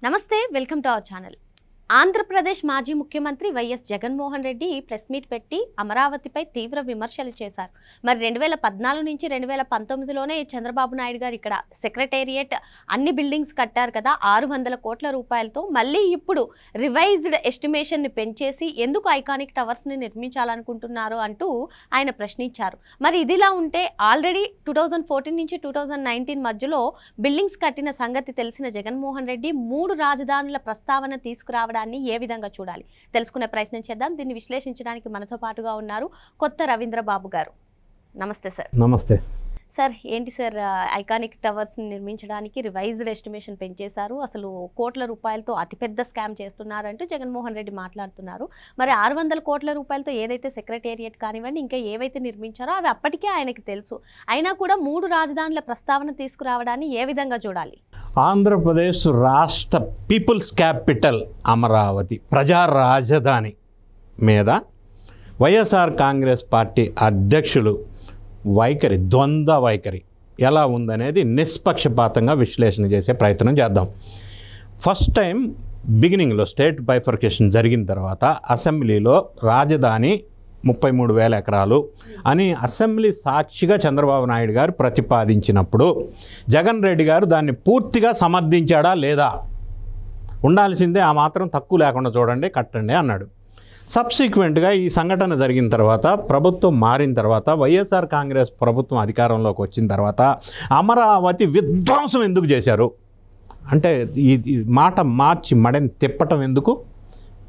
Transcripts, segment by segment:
నమస్తే welcome to our channel. Andhra Pradesh మాజీ ముఖ్యమంత్రి YS Jaganmohan Reddy press meet పెట్టి అమరావతిపై తీవ్ర విమర్శలు చేశారు. మరి 2014 నుంచి 2019లోనే చంద్రబాబు నాయుడు గారు ఇక్కడ సెక్రటేరియట్ అన్ని బిల్డింగ్స్ కట్టారు కదా 600 కోట్ల రూపాయలతో. మళ్ళీ ఇప్పుడు రివైజ్డ్ ఎస్టిమేషన్ని పెంచేసి ఎందుకు ఐకానిక్ టవర్స్ని నిర్మించాలనుకుంటున్నారు అంటూ ఆయన ప్రశ్నించారు. మరి ఇదిలా ఉంటే ఆల్రెడీ 2014 నుంచి 2019 మధ్యలో బిల్డింగ్స్ కట్టిన సంగతి తెలిసిన జగన్మోహన్ రెడ్డి 3 రాజధానుల ప్రస్తావన తీసుకురావడం ఏ విధంగా చూడాలి తెలుసుకునే ప్రయత్నం చేద్దాం. దీన్ని విశ్లేషించడానికి మనతో పాటుగా ఉన్నారు కొత్త రవీంద్ర బాబు గారు. నమస్తే సార్. నమస్తే సార్. ఏంటి సార్, ఐకానిక్ టవర్స్ నిర్మించడానికి రివైజ్డ్ ఎస్టిమేషన్ పెంచేశారు, అసలు కోట్ల రూపాయలతో అతిపెద్ద స్కామ్ చేస్తున్నారంటూ జగన్మోహన్ రెడ్డి మాట్లాడుతున్నారు. మరి 600 కోట్ల రూపాయలతో ఏదైతే సెక్రటేరియట్ కానివ్వండి ఇంకా ఏవైతే నిర్మించారో అవి అప్పటికే ఆయనకి తెలుసు. అయినా కూడా 3 రాజధానుల ప్రస్తావన తీసుకురావడాన్ని ఏ విధంగా చూడాలి? ఆంధ్రప్రదేశ్ రాష్ట్ర పీపుల్స్ క్యాపిటల్ అమరావతి ప్రజా రాజధాని మీద వైఎస్ఆర్ కాంగ్రెస్ పార్టీ అధ్యక్షులు వైఖరి, ద్వంద్వ వైఖరి ఎలా ఉందనేది నిష్పక్షపాతంగా విశ్లేషణ చేసే ప్రయత్నం చేద్దాం. ఫస్ట్ టైం బిగినింగ్లో స్టేట్ బైఫర్కేషన్ జరిగిన తర్వాత అసెంబ్లీలో రాజధాని 33,000 ఎకరాలు అని అసెంబ్లీ సాక్షిగా చంద్రబాబు నాయుడు గారు ప్రతిపాదించినప్పుడు జగన్ రెడ్డి గారు దాన్ని పూర్తిగా సమర్థించాడా లేదా? ఉండాల్సిందే, ఆ మాత్రం తక్కువ లేకుండా చూడండి, కట్టండి అన్నాడు. సబ్సిక్వెంట్గా ఈ సంఘటన జరిగిన తర్వాత ప్రభుత్వం మారిన తర్వాత వైఎస్ఆర్ కాంగ్రెస్ ప్రభుత్వం అధికారంలోకి వచ్చిన తర్వాత అమరావతి విధ్వంసం ఎందుకు చేశారు అంటే ఈ మాట మార్చి మడని తిప్పటం ఎందుకు?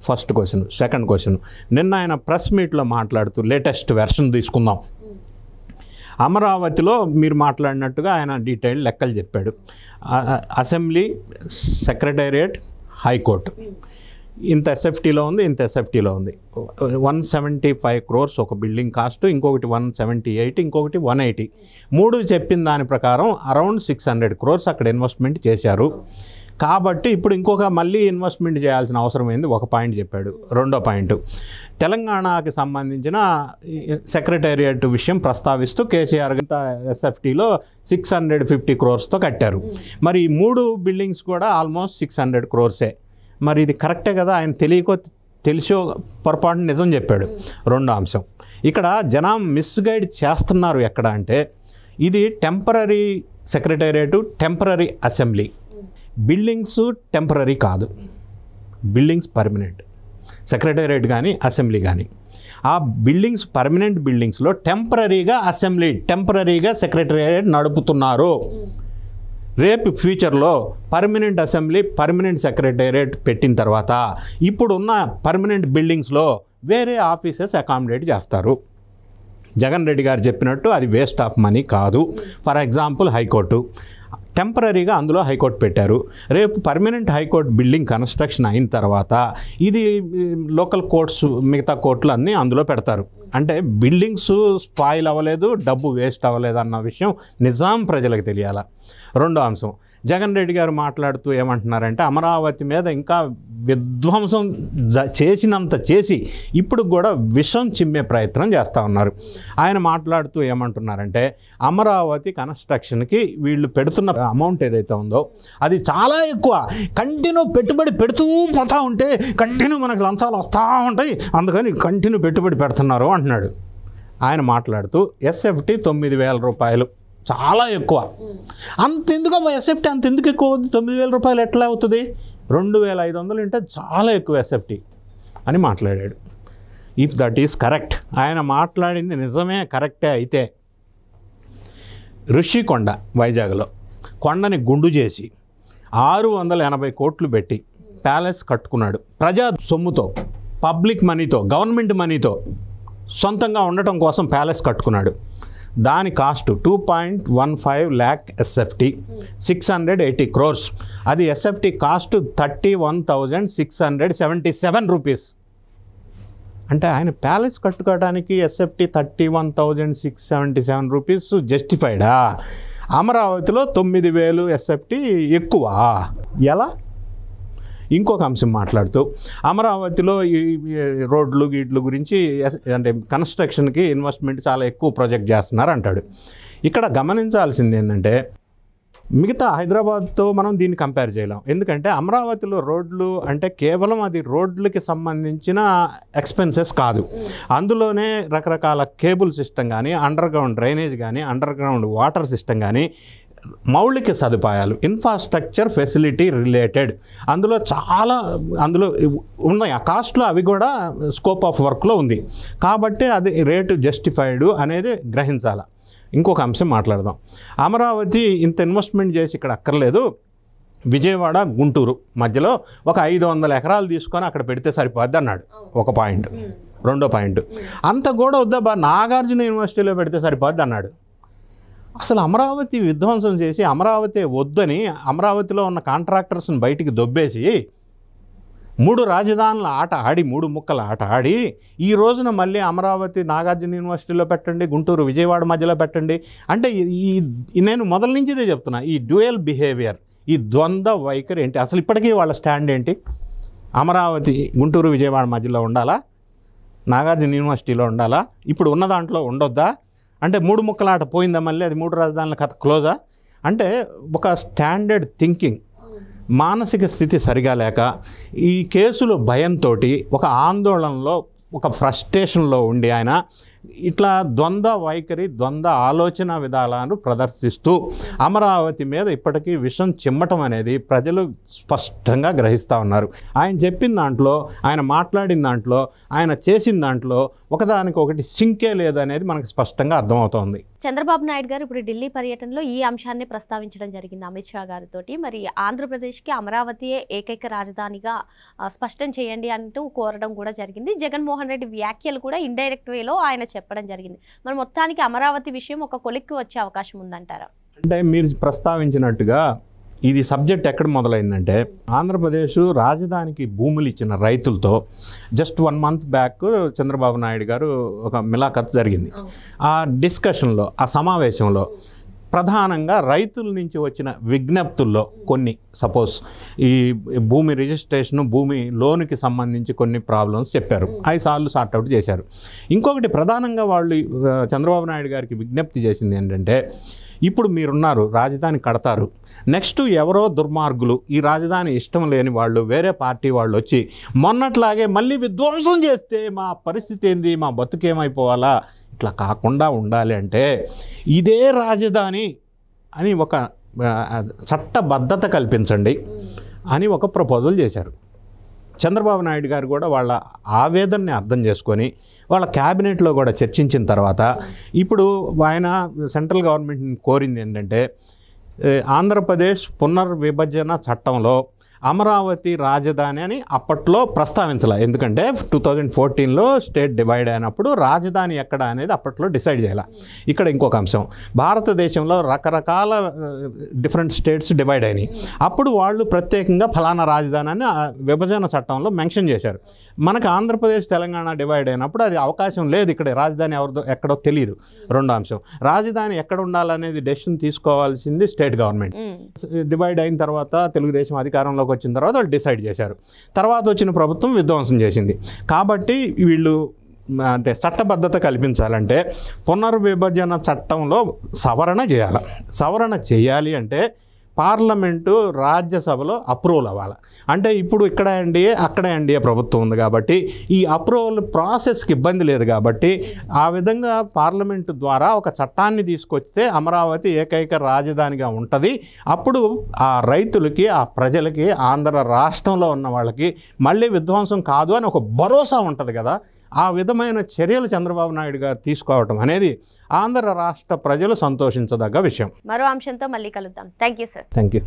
First question. సెకండ్ క్వశ్చన్, నిన్న ఆయన ప్రెస్ మీట్లో మాట్లాడుతూ లేటెస్ట్ వెర్షన్ తీసుకుందాం. అమరావతిలో మీరు మాట్లాడినట్టుగా ఆయన డీటెయిల్ లెక్కలు చెప్పాడు. అసెంబ్లీ, సెక్రటేరియట్, హైకోర్టు ఇంత ఎస్ఎఫ్టీలో ఉంది, ఇంత ఎస్ఎఫ్టీలో ఉంది. 175 crores ఒక బిల్డింగ్ కాస్ట్, ఇంకొకటి 178, ఇంకొకటి 180. 3 చెప్పిన దాని ప్రకారం అరౌండ్ 600 crores అక్కడ ఇన్వెస్ట్మెంట్ చేశారు. కాబట్టి ఇప్పుడు ఇంకొక మళ్ళీ ఇన్వెస్ట్మెంట్ చేయాల్సిన అవసరం ఏంది? ఒక పాయింట్ చెప్పాడు. రెండో పాయింట్, తెలంగాణకి సంబంధించిన సెక్రటేరియట్ విషయం ప్రస్తావిస్తూ కేసీఆర్ ఎస్ఎఫ్టీలో 650 crores కట్టారు. మరి ఈ 3 బిల్డింగ్స్ కూడా ఆల్మోస్ట్ 600 crores. మరి ఇది కరెక్టే కదా? ఆయన తెలిసో పొరపాటు నిజం చెప్పాడు. రెండో అంశం, ఇక్కడ జనం మిస్గైడ్ చేస్తున్నారు ఎక్కడ అంటే, ఇది temporary secretariat, temporary assembly. Buildings temporary కాదు, బిల్డింగ్స్ పర్మనెంట్. సెక్రటేరియట్ కానీ అసెంబ్లీ కానీ ఆ బిల్డింగ్స్ పర్మనెంట్ బిల్డింగ్స్లో టెంపరీగా అసెంబ్లీ, టెంపరీగా సెక్రటేరియట్ నడుపుతున్నారు. రేపు ఫ్యూచర్లో పర్మనెంట్ అసెంబ్లీ, పర్మనెంట్ సెక్రటేరియట్ పెట్టిన తర్వాత ఇప్పుడున్న పర్మనెంట్ బిల్డింగ్స్లో వేరే ఆఫీసెస్ అకామిడేట్ చేస్తారు. జగన్ రెడ్డి గారు చెప్పినట్టు అది వేస్ట్ ఆఫ్ మనీ కాదు. ఫర్ ఎగ్జాంపుల్ హైకోర్టు, టెంపరీగా అందులో హైకోర్టు పెట్టారు. రేపు పర్మనెంట్ హైకోర్టు బిల్డింగ్ కన్స్ట్రక్షన్ అయిన తర్వాత ఇది లోకల్ కోర్ట్స్, మిగతా కోర్టులు అన్నీ అందులో పెడతారు. అంటే బిల్డింగ్స్ స్పాయిల్ అవ్వలేదు, డబ్బు వేస్ట్ అవ్వలేదు అన్న విషయం నిజాం ప్రజలకు తెలియాల. రెండో అంశం, జగన్ రెడ్డి గారు మాట్లాడుతూ ఏమంటున్నారంటే అమరావతి మీద ఇంకా విధ్వంసం చేసినంత చేసి ఇప్పుడు కూడా విషం చిమ్మే ప్రయత్నం చేస్తూ ఉన్నారు. ఆయన మాట్లాడుతూ ఏమంటున్నారంటే అమరావతి కన్స్ట్రక్షన్కి వీళ్ళు పెడుతున్న అమౌంట్ ఏదైతే ఉందో అది చాలా ఎక్కువ. కంటిన్యూ పెట్టుబడి పెడుతూ పోతూ ఉంటే కంటిన్యూ మనకు లంచాలు వస్తూ ఉంటాయి, అందుకని కంటిన్యూ పెట్టుబడి పెడుతున్నారు అంటున్నాడు. ఆయన మాట్లాడుతూ ఎస్ఎఫ్టీ 9,000 రూపాయలు చాలా ఎక్కువ. అంతెందుకు ఎస్ఎఫ్టీ అంతెందుకు ఎక్కువ అవుతుంది? 9,000 రూపాయలు ఎట్లా అవుతుంది? 2,500 అంటే చాలా ఎక్కువ ఎస్ఎఫ్టీ అని మాట్లాడాడు. ఇఫ్ దట్ ఈస్ కరెక్ట్, ఆయన మాట్లాడింది నిజమే కరెక్టే అయితే ఋషికొండ వైజాగ్లో కొండని గుండు చేసి 680 కోట్లు పెట్టి ప్యాలెస్ కట్టుకున్నాడు. ప్రజా సొమ్ముతో, పబ్లిక్ మనీతో, గవర్నమెంట్ మనీతో సొంతంగా ఉండటం కోసం ప్యాలెస్ కట్టుకున్నాడు. దాని కాస్ట్ 2.15 lakh ఎస్ఎఫ్టీ, 680 crores. అది ఎస్ఎఫ్టీ కాస్ట్ 31,677 రూపీస్. అంటే ఆయన ప్యాలెస్ కట్టుకోవడానికి ఎస్ఎఫ్టీ 31,677 రూపీస్ జస్టిఫైడా? అమరావతిలో 9,000 ఎస్ఎఫ్టీ ఎక్కువ ఎలా? ఇంకొక అంశం మాట్లాడుతూ అమరావతిలో ఈ రోడ్లు గీట్లు గురించి అంటే కన్స్ట్రక్షన్కి ఇన్వెస్ట్మెంట్ చాలా ఎక్కువ ప్రాజెక్ట్ చేస్తున్నారు అంటాడు. ఇక్కడ గమనించాల్సింది ఏంటంటే మిగతా హైదరాబాద్తో మనం దీన్ని కంపేర్ చేయలేం. ఎందుకంటే అమరావతిలో రోడ్లు అంటే కేవలం అది రోడ్లకి సంబంధించిన ఎక్స్పెన్సెస్ కాదు, అందులోనే రకరకాల కేబుల్ సిస్టమ్ కానీ, అండర్ గ్రౌండ్ డ్రైనేజ్ కానీ, అండర్ గ్రౌండ్ వాటర్ సిస్టమ్ కానీ, మౌలిక సదుపాయాలు, ఇన్ఫ్రాస్ట్రక్చర్ ఫెసిలిటీ రిలేటెడ్ అందులో ఉన్నాయి. ఆ కాస్ట్లో అవి కూడా స్కోప్ ఆఫ్ వర్క్లో ఉంది కాబట్టి అది రేటు జస్టిఫైడ్ అనేది గ్రహించాలి. ఇంకొక అంశం మాట్లాడదాం. అమరావతి ఇంత ఇన్వెస్ట్మెంట్ చేసి ఇక్కడ అక్కర్లేదు, విజయవాడ గుంటూరు మధ్యలో ఒక 500 ఎకరాలు తీసుకొని అక్కడ పెడితే సరిపోద్ది అన్నాడు ఒక పాయింట్. రెండో పాయింట్, అంత కూడా వద్దా నాగార్జున యూనివర్సిటీలో పెడితే సరిపోద్ది అన్నాడు. అసలు అమరావతి విధ్వంసం చేసి అమరావతి వద్దని అమరావతిలో ఉన్న కాంట్రాక్టర్స్ని బయటికి దొబ్బేసి 3 రాజధానుల ఆట ఆడి 3 ముక్కల ఆట ఆడి ఈ రోజున మళ్ళీ అమరావతి నాగార్జున యూనివర్సిటీలో పెట్టండి, గుంటూరు విజయవాడ మధ్యలో పెట్టండి అంటే నేను మొదల నుంచి ఇదే చెప్తున్నా. ఈ డ్యూయల్ బిహేవియర్, ఈ ద్వంద్వ వైఖరి ఏంటి? అసలు ఇప్పటికీ వాళ్ళ స్టాండ్ ఏంటి? అమరావతి గుంటూరు విజయవాడ మధ్యలో ఉండాలా, నాగార్జున యూనివర్సిటీలో ఉండాలా, ఇప్పుడు ఉన్న దాంట్లో ఉండొద్దా అంటే 3 ముక్కల ఆట పోయిందా, మళ్ళీ అది 3 రాజధానుల కథ క్లోజా? అంటే ఒక స్టాండర్డ్ థింకింగ్, మానసిక స్థితి సరిగా లేక ఈ కేసులో భయంతో ఒక ఆందోళనలో ఒక ఫ్రస్ట్రేషన్లో ఉండి ఆయన ఇట్లా ద్వంద్వ వైఖరి, ద్వంద్వ ఆలోచన విధానాలు ప్రదర్శిస్తూ అమరావతి మీద ఇప్పటికీ విషం చిమ్మటం అనేది ప్రజలు స్పష్టంగా గ్రహిస్తూ ఉన్నారు. ఆయన చెప్పిన దాంట్లో, ఆయన మాట్లాడిన దాంట్లో, ఆయన చేసిన దాంట్లో ఒకదానికొకటి సింకే లేదనేది మనకు స్పష్టంగా అర్థమవుతోంది. చంద్రబాబు నాయుడు గారు ఇప్పుడు ఢిల్లీ పర్యటనలో ఈ అంశాన్ని ప్రస్తావించడం జరిగింది అమిత్ షా గారితో. మరి ఆంధ్రప్రదేశ్కి అమరావతియే ఏకైక రాజధానిగా స్పష్టం చేయండి అంటూ కోరడం కూడా జరిగింది. జగన్మోహన్ రెడ్డి వ్యాఖ్యలు కూడా ఇండైరెక్ట్ వేలో ఆయన చెప్పడం జరిగింది. మరి మొత్తానికి అమరావతి విషయం ఒక కొలిక్కి వచ్చే అవకాశం ఉందంటారా? అంటే మీరు ప్రస్తావించినట్టుగా ఇది సబ్జెక్ట్ ఎక్కడ మొదలైందంటే, ఆంధ్రప్రదేశ్ రాజధానికి భూములు ఇచ్చిన రైతులతో just 1 month back Chandrababu Naidu గారు ఒక మిలాఖత్ జరిగింది. ఆ డిస్కషన్లో, ఆ సమావేశంలో ప్రధానంగా రైతుల నుంచి వచ్చిన విజ్ఞప్తుల్లో కొన్ని, సపోజ్ ఈ భూమి రిజిస్ట్రేషను, భూమి లోనుకి సంబంధించి కొన్ని ప్రాబ్లమ్స్ చెప్పారు, అవి సార్ట్అవుట్ చేశారు. ఇంకొకటి ప్రధానంగా వాళ్ళు చంద్రబాబు నాయుడు గారికి విజ్ఞప్తి చేసింది ఏంటంటే, ఇప్పుడు మీరున్నారు, రాజధాని కడతారు, నెక్స్ట్ ఎవరో దుర్మార్గులు, ఈ రాజధాని ఇష్టం లేని వాళ్ళు, వేరే పార్టీ వాళ్ళు వచ్చి మొన్నట్లాగే మళ్ళీ విధ్వంసం చేస్తే మా పరిస్థితి ఏంది, మా బతుకేమైపోవాలా, ఇట్లా కాకుండా ఉండాలి అంటే ఇదే రాజధాని అని ఒక చట్టబద్ధత కల్పించండి అని ఒక ప్రపోజల్ చేశారు. చంద్రబాబు నాయుడు గారు కూడా వాళ్ళ ఆవేదనని అర్థం చేసుకొని వాళ్ళ క్యాబినెట్లో కూడా చర్చించిన తర్వాత ఇప్పుడు ఆయన సెంట్రల్ గవర్నమెంట్ని కోరింది ఏంటంటే, ఆంధ్రప్రదేశ్ పునర్విభజన చట్టంలో అమరావతి రాజధాని అని అప్పట్లో ప్రస్తావించాల. ఎందుకంటే 2014లో స్టేట్ డివైడ్ అయినప్పుడు రాజధాని ఎక్కడ అనేది అప్పట్లో డిసైడ్ చేయాలి. ఇక్కడ ఇంకొక అంశం, భారతదేశంలో రకరకాల డిఫరెంట్ స్టేట్స్ డివైడ్ అయినాయి. అప్పుడు వాళ్ళు ప్రత్యేకంగా ఫలానా రాజధాని అని విభజన చట్టంలో మెన్షన్ చేశారు. మనకు ఆంధ్రప్రదేశ్ తెలంగాణ డివైడ్ అయినప్పుడు అది అవకాశం లేదు, ఇక్కడ రాజధాని ఎక్కడో తెలియదు. రెండో అంశం, రాజధాని ఎక్కడ ఉండాలనేది డెసిషన్ తీసుకోవాల్సింది స్టేట్ గవర్నమెంట్. డివైడ్ అయిన తర్వాత తెలుగుదేశం అధికారంలో వచ్చిన తర్వాత వాళ్ళు డిసైడ్ చేశారు. తర్వాత వచ్చిన ప్రభుత్వం విధ్వంసం చేసింది. కాబట్టి వీళ్ళు అంటే చట్టబద్ధత కల్పించాలంటే పునర్విభజన చట్టంలో సవరణ చేయాలి. సవరణ చేయాలి అంటే పార్లమెంటు, రాజ్యసభలో అప్రూవల్ అవ్వాలి. అంటే ఇప్పుడు ఇక్కడ ఎన్డీఏ, అక్కడ ఎన్డీఏ ప్రభుత్వం ఉంది కాబట్టి ఈ అప్రూవల్ ప్రాసెస్కి ఇబ్బంది లేదు కాబట్టి ఆ విధంగా పార్లమెంటు ద్వారా ఒక చట్టాన్ని తీసుకొస్తే అమరావతి ఏకైక రాజధానిగా ఉంటుంది. అప్పుడు ఆ రైతులకి, ఆ ప్రజలకి, ఆంధ్ర రాష్ట్రంలో ఉన్న వాళ్ళకి మళ్ళీ విధ్వంసం కాదు అని ఒక భరోసా ఉంటుంది కదా. ఆ విధమైన చర్యలు చంద్రబాబు నాయుడు గారు తీసుకోవటం అనేది ఆంధ్ర రాష్ట్ర ప్రజలు సంతోషించదగ్గ విషయం. మరో అంశంతో మళ్ళీ కలుద్దాం. Thank you sir. Thank you.